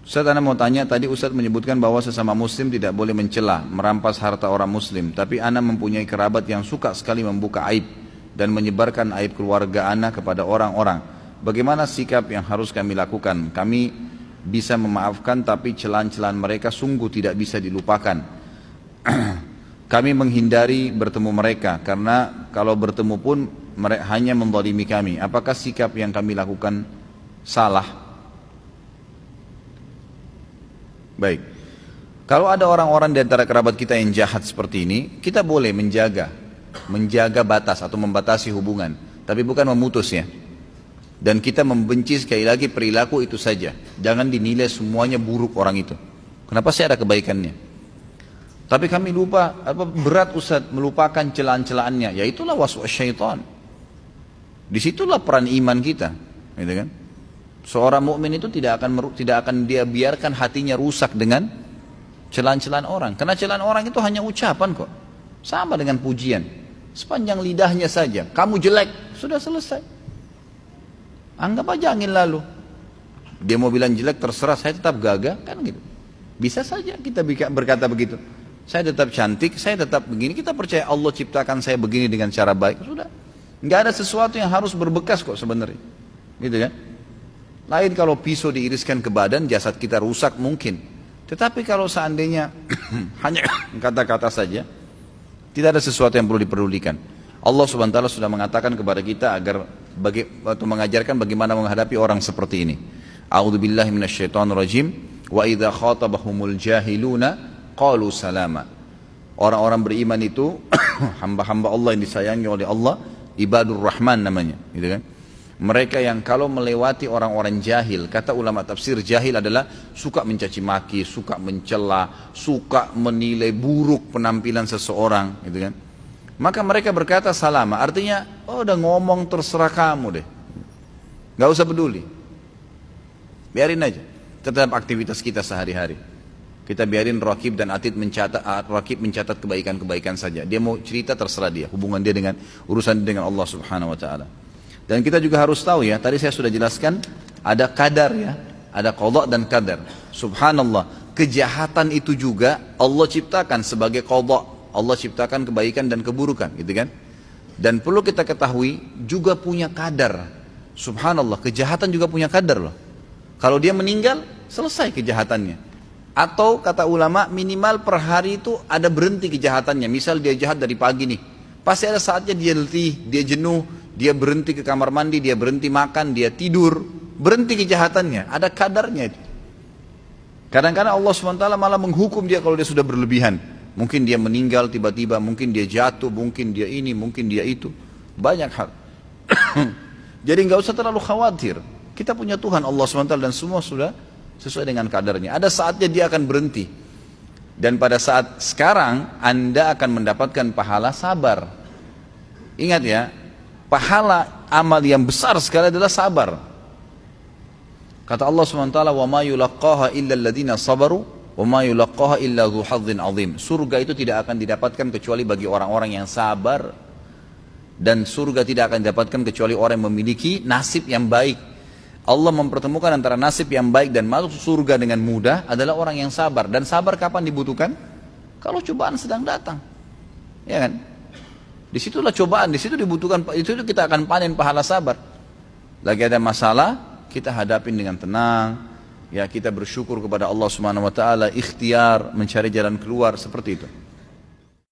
Ustaz, Anda mau tanya, tadi Ustaz menyebutkan bahwa sesama muslim tidak boleh mencela, merampas harta orang muslim. Tapi Anda mempunyai kerabat yang suka sekali membuka aib dan menyebarkan aib keluarga Anda kepada orang-orang. Bagaimana sikap yang harus kami lakukan? Kami bisa memaafkan, tapi celaan-celaan mereka sungguh tidak bisa dilupakan. Kami menghindari bertemu mereka, karena kalau bertemu pun mereka hanya menzalimi kami. Apakah sikap yang kami lakukan salah? Baik, kalau ada orang-orang di antara kerabat kita yang jahat seperti ini, kita boleh menjaga batas atau membatasi hubungan, tapi bukan memutusnya. Dan kita membenci sekali lagi perilaku itu saja. Jangan dinilai semuanya buruk orang itu. Kenapa sih ada kebaikannya? Tapi kami lupa, berat Ustaz melupakan celaan-celaannya. Ya itulah waswas syaitan. Disitulah peran iman kita, gitu kan? Seorang mukmin itu tidak akan dia biarkan hatinya rusak dengan celaan-celaan orang. Karena celaan orang itu hanya ucapan kok. Sama dengan pujian. Sepanjang lidahnya saja. Kamu jelek, sudah selesai. Anggap aja angin lalu. Dia mau bilang jelek, terserah, saya tetap gagah, kan gitu. Bisa saja kita berkata begitu. Saya tetap cantik, saya tetap begini. Kita percaya Allah ciptakan saya begini dengan cara baik. Sudah. Nggak ada sesuatu yang harus berbekas kok sebenarnya. Gitu kan? Lain kalau pisau diiriskan ke badan, jasad kita rusak mungkin. Tetapi kalau seandainya hanya kata-kata saja, tidak ada sesuatu yang perlu diperdulikan. Allah Subhanahu wa taala sudah mengatakan kepada kita agar mengajarkan bagaimana menghadapi orang seperti ini. A'udzubillahi minasyaitonirrajim. Wa idza khatabahumul jahiluna qalu salama. Orang-orang beriman itu hamba-hamba Allah yang disayangi oleh Allah, ibadur rahman namanya, gitu kan? Mereka yang kalau melewati orang-orang jahil, kata ulama tafsir, jahil adalah suka mencaci maki, suka mencela, suka menilai buruk penampilan seseorang, gitu kan? Maka mereka berkata salama, artinya, oh udah ngomong terserah kamu deh, nggak usah peduli, biarin aja, tetap aktivitas kita sehari-hari. Kita biarin Rakib dan Atid mencatat kebaikan-kebaikan saja. Dia mau cerita terserah dia, hubungan dia dengan urusan dia dengan Allah Subhanahu Wa Taala. Dan kita juga harus tahu ya, tadi saya sudah jelaskan, ada kadar ya, ada qadha dan kadar. Subhanallah, kejahatan itu juga Allah ciptakan sebagai qadha. Allah ciptakan kebaikan dan keburukan, gitu kan? Dan perlu kita ketahui, juga punya kadar. Subhanallah, kejahatan juga punya kadar loh. Kalau dia meninggal, selesai kejahatannya. Atau kata ulama, minimal per hari itu ada berhenti kejahatannya. Misal dia jahat dari pagi nih, pasti ada saatnya dia letih, dia jenuh, dia berhenti ke kamar mandi, dia berhenti makan, dia tidur, berhenti kejahatannya, ada kadarnya itu. Kadang-kadang Allah SWT malah menghukum dia kalau dia sudah berlebihan. Mungkin dia meninggal tiba-tiba, mungkin dia jatuh, mungkin dia ini, mungkin dia itu. Banyak hal. Jadi nggak usah terlalu khawatir. Kita punya Tuhan Allah SWT dan semua sudah sesuai dengan kadarnya. Ada saatnya dia akan berhenti. Dan pada saat sekarang Anda akan mendapatkan pahala sabar. Ingat ya, pahala amal yang besar sekali adalah sabar. Kata Allah SWT, wa ma yulaqqaha illa alladhina sabaru wa ma yulaqqaha illa dzu hadzin azim. Surga itu tidak akan didapatkan kecuali bagi orang-orang yang sabar, dan surga tidak akan didapatkan kecuali orang yang memiliki nasib yang baik. Allah mempertemukan antara nasib yang baik dan masuk surga dengan mudah adalah orang yang sabar. Dan sabar kapan dibutuhkan? Kalau cobaan sedang datang, ya kan? Disitulah cobaan, disitu dibutuhkan, itu kita akan panen pahala sabar. Lagi ada masalah, kita hadapin dengan tenang, ya kita bersyukur kepada Allah Subhanahu Wa Taala, ikhtiar mencari jalan keluar seperti itu.